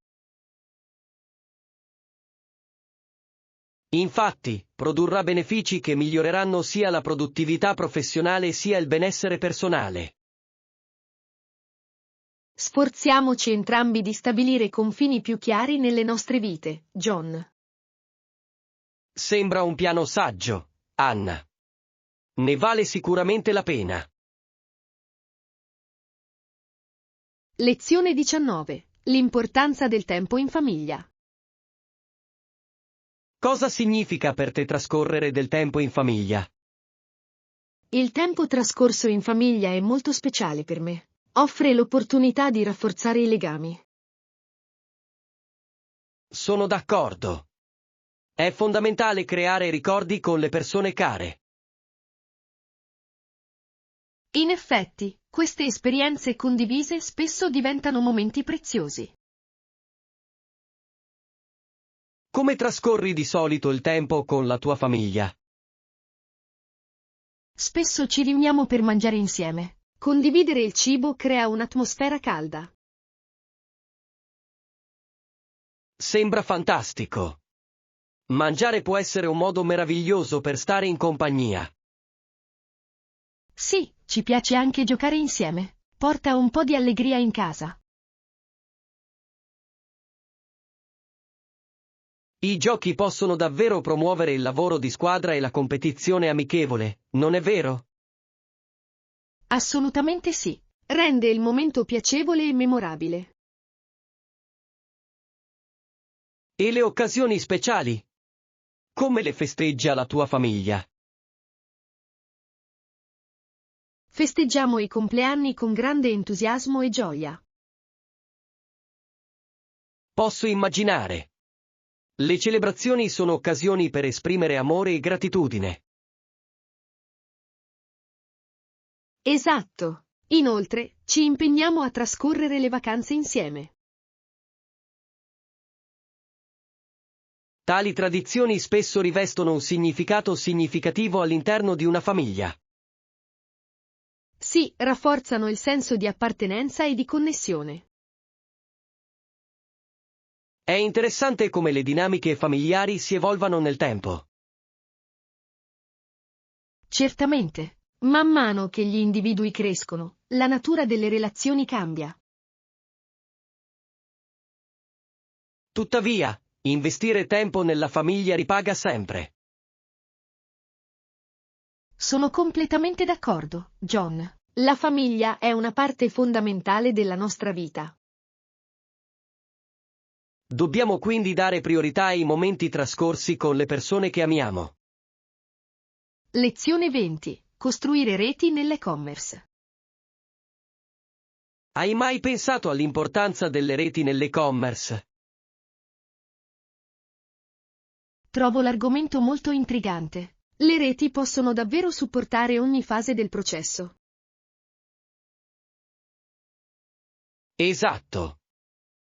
Infatti, produrrà benefici che miglioreranno sia la produttività professionale sia il benessere personale. Sforziamoci entrambi di stabilire confini più chiari nelle nostre vite, John. Sembra un piano saggio, Anna. Ne vale sicuramente la pena. Lezione 19. L'importanza del tempo in famiglia. Cosa significa per te trascorrere del tempo in famiglia? Il tempo trascorso in famiglia è molto speciale per me. Offre l'opportunità di rafforzare i legami. Sono d'accordo. È fondamentale creare ricordi con le persone care. In effetti, queste esperienze condivise spesso diventano momenti preziosi. Come trascorri di solito il tempo con la tua famiglia? Spesso ci riuniamo per mangiare insieme. Condividere il cibo crea un'atmosfera calda. Sembra fantastico. Mangiare può essere un modo meraviglioso per stare in compagnia. Sì, ci piace anche giocare insieme. Porta un po' di allegria in casa. I giochi possono davvero promuovere il lavoro di squadra e la competizione amichevole, non è vero? Assolutamente sì. Rende il momento piacevole e memorabile. E le occasioni speciali? Come le festeggia la tua famiglia? Festeggiamo i compleanni con grande entusiasmo e gioia. Posso immaginare. Le celebrazioni sono occasioni per esprimere amore e gratitudine. Esatto. Inoltre, ci impegniamo a trascorrere le vacanze insieme. Tali tradizioni spesso rivestono un significato significativo all'interno di una famiglia. Sì, rafforzano il senso di appartenenza e di connessione. È interessante come le dinamiche familiari si evolvano nel tempo. Certamente. Man mano che gli individui crescono, la natura delle relazioni cambia. Tuttavia, investire tempo nella famiglia ripaga sempre. Sono completamente d'accordo, John. La famiglia è una parte fondamentale della nostra vita. Dobbiamo quindi dare priorità ai momenti trascorsi con le persone che amiamo. Lezione 20. Costruire reti nell'e-commerce. Hai mai pensato all'importanza delle reti nell'e-commerce? Trovo l'argomento molto intrigante. Le reti possono davvero supportare ogni fase del processo. Esatto.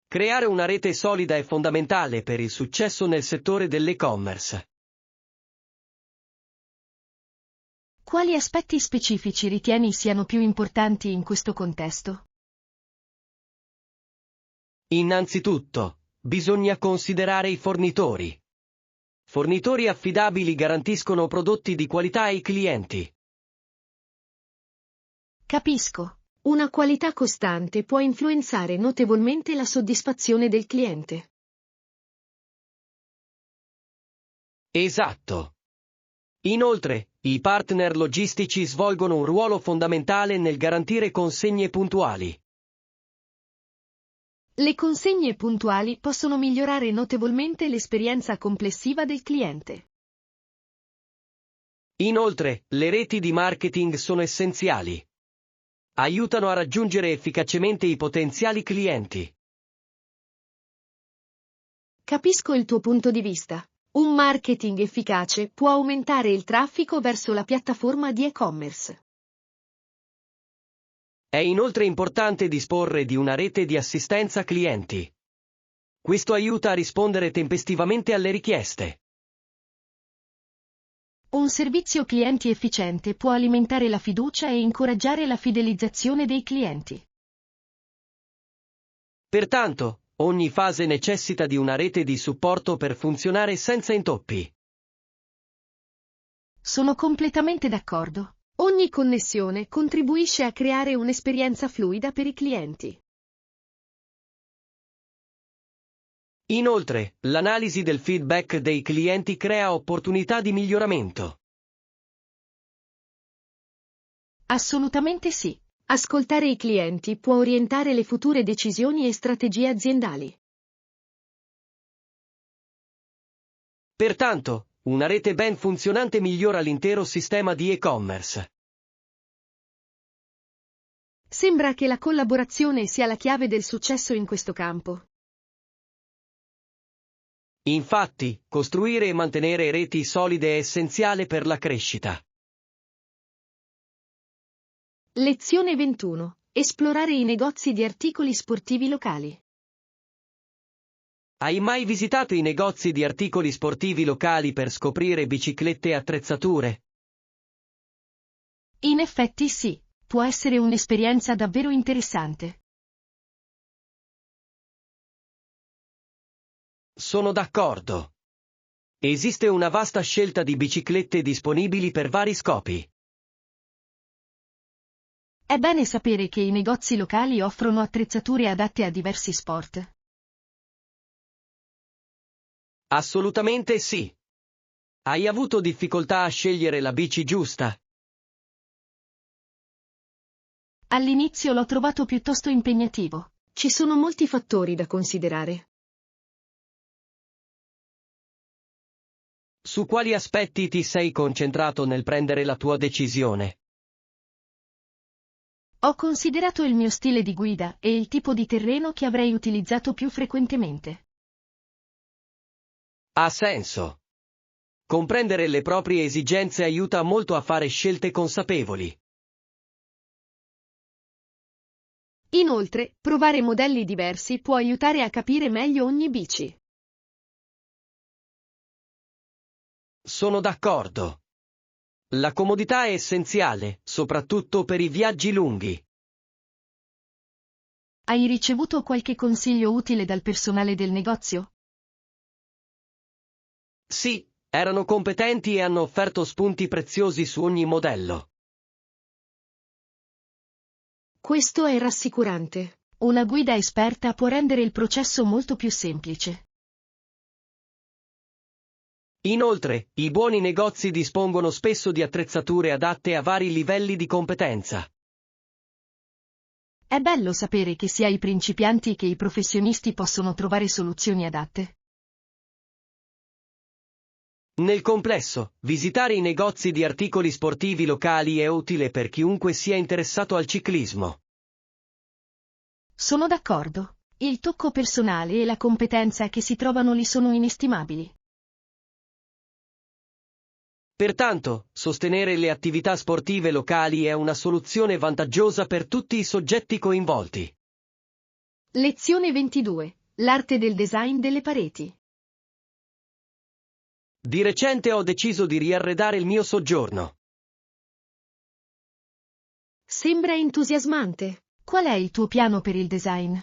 Creare una rete solida è fondamentale per il successo nel settore dell'e-commerce. Quali aspetti specifici ritieni siano più importanti in questo contesto? Innanzitutto, bisogna considerare i fornitori. Fornitori affidabili garantiscono prodotti di qualità ai clienti. Capisco. Una qualità costante può influenzare notevolmente la soddisfazione del cliente. Esatto. Inoltre, i partner logistici svolgono un ruolo fondamentale nel garantire consegne puntuali. Le consegne puntuali possono migliorare notevolmente l'esperienza complessiva del cliente. Inoltre, le reti di marketing sono essenziali. Aiutano a raggiungere efficacemente i potenziali clienti. Capisco il tuo punto di vista. Un marketing efficace può aumentare il traffico verso la piattaforma di e-commerce. È inoltre importante disporre di una rete di assistenza clienti. Questo aiuta a rispondere tempestivamente alle richieste. Un servizio clienti efficiente può alimentare la fiducia e incoraggiare la fidelizzazione dei clienti. Pertanto, ogni fase necessita di una rete di supporto per funzionare senza intoppi. Sono completamente d'accordo. Ogni connessione contribuisce a creare un'esperienza fluida per i clienti. Inoltre, l'analisi del feedback dei clienti crea opportunità di miglioramento. Assolutamente sì. Ascoltare i clienti può orientare le future decisioni e strategie aziendali. Pertanto, una rete ben funzionante migliora l'intero sistema di e-commerce. Sembra che la collaborazione sia la chiave del successo in questo campo. Infatti, costruire e mantenere reti solide è essenziale per la crescita. Lezione 21. Esplorare i negozi di articoli sportivi locali. Hai mai visitato i negozi di articoli sportivi locali per scoprire biciclette e attrezzature? In effetti sì, può essere un'esperienza davvero interessante. Sono d'accordo. Esiste una vasta scelta di biciclette disponibili per vari scopi. È bene sapere che i negozi locali offrono attrezzature adatte a diversi sport. Assolutamente sì. Hai avuto difficoltà a scegliere la bici giusta? All'inizio l'ho trovato piuttosto impegnativo. Ci sono molti fattori da considerare. Su quali aspetti ti sei concentrato nel prendere la tua decisione? Ho considerato il mio stile di guida e il tipo di terreno che avrei utilizzato più frequentemente. Ha senso. Comprendere le proprie esigenze aiuta molto a fare scelte consapevoli. Inoltre, provare modelli diversi può aiutare a capire meglio ogni bici. Sono d'accordo. La comodità è essenziale, soprattutto per i viaggi lunghi. Hai ricevuto qualche consiglio utile dal personale del negozio? Sì, erano competenti e hanno offerto spunti preziosi su ogni modello. Questo è rassicurante. Una guida esperta può rendere il processo molto più semplice. Inoltre, i buoni negozi dispongono spesso di attrezzature adatte a vari livelli di competenza. È bello sapere che sia i principianti che i professionisti possono trovare soluzioni adatte. Nel complesso, visitare i negozi di articoli sportivi locali è utile per chiunque sia interessato al ciclismo. Sono d'accordo. Il tocco personale e la competenza che si trovano lì sono inestimabili. Pertanto, sostenere le attività sportive locali è una soluzione vantaggiosa per tutti i soggetti coinvolti. Lezione 22. L'arte del design delle pareti. Di recente ho deciso di riarredare il mio soggiorno. Sembra entusiasmante. Qual è il tuo piano per il design?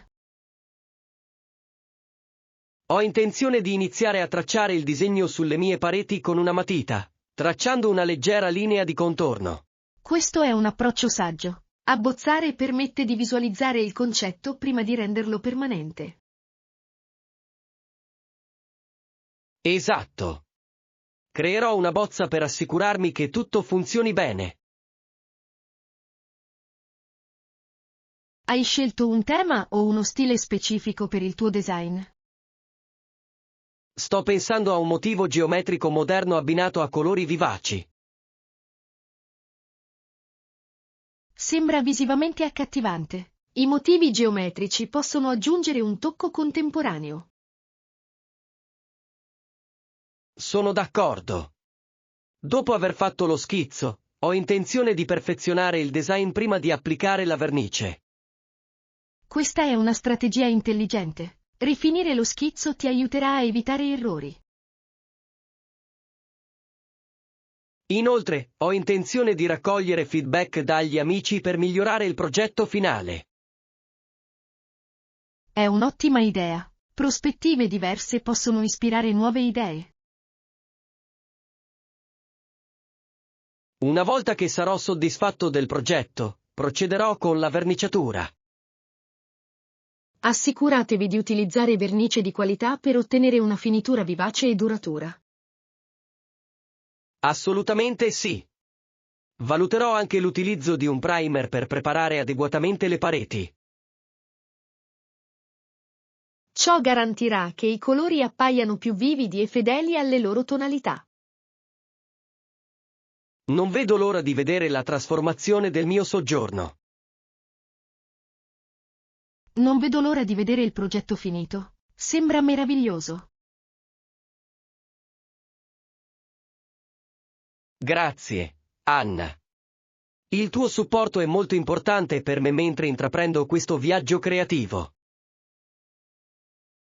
Ho intenzione di iniziare a tracciare il disegno sulle mie pareti con una matita, tracciando una leggera linea di contorno. Questo è un approccio saggio. Abbozzare permette di visualizzare il concetto prima di renderlo permanente. Esatto. Creerò una bozza per assicurarmi che tutto funzioni bene. Hai scelto un tema o uno stile specifico per il tuo design? Sto pensando a un motivo geometrico moderno abbinato a colori vivaci. Sembra visivamente accattivante. I motivi geometrici possono aggiungere un tocco contemporaneo. Sono d'accordo. Dopo aver fatto lo schizzo, ho intenzione di perfezionare il design prima di applicare la vernice. Questa è una strategia intelligente. Rifinire lo schizzo ti aiuterà a evitare errori. Inoltre, ho intenzione di raccogliere feedback dagli amici per migliorare il progetto finale. È un'ottima idea. Prospettive diverse possono ispirare nuove idee. Una volta che sarò soddisfatto del progetto, procederò con la verniciatura. Assicuratevi di utilizzare vernice di qualità per ottenere una finitura vivace e duratura. Assolutamente sì. Valuterò anche l'utilizzo di un primer per preparare adeguatamente le pareti. Ciò garantirà che i colori appaiano più vividi e fedeli alle loro tonalità. Non vedo l'ora di vedere la trasformazione del mio soggiorno. Non vedo l'ora di vedere il progetto finito. Sembra meraviglioso. Grazie, Anna. Il tuo supporto è molto importante per me mentre intraprendo questo viaggio creativo.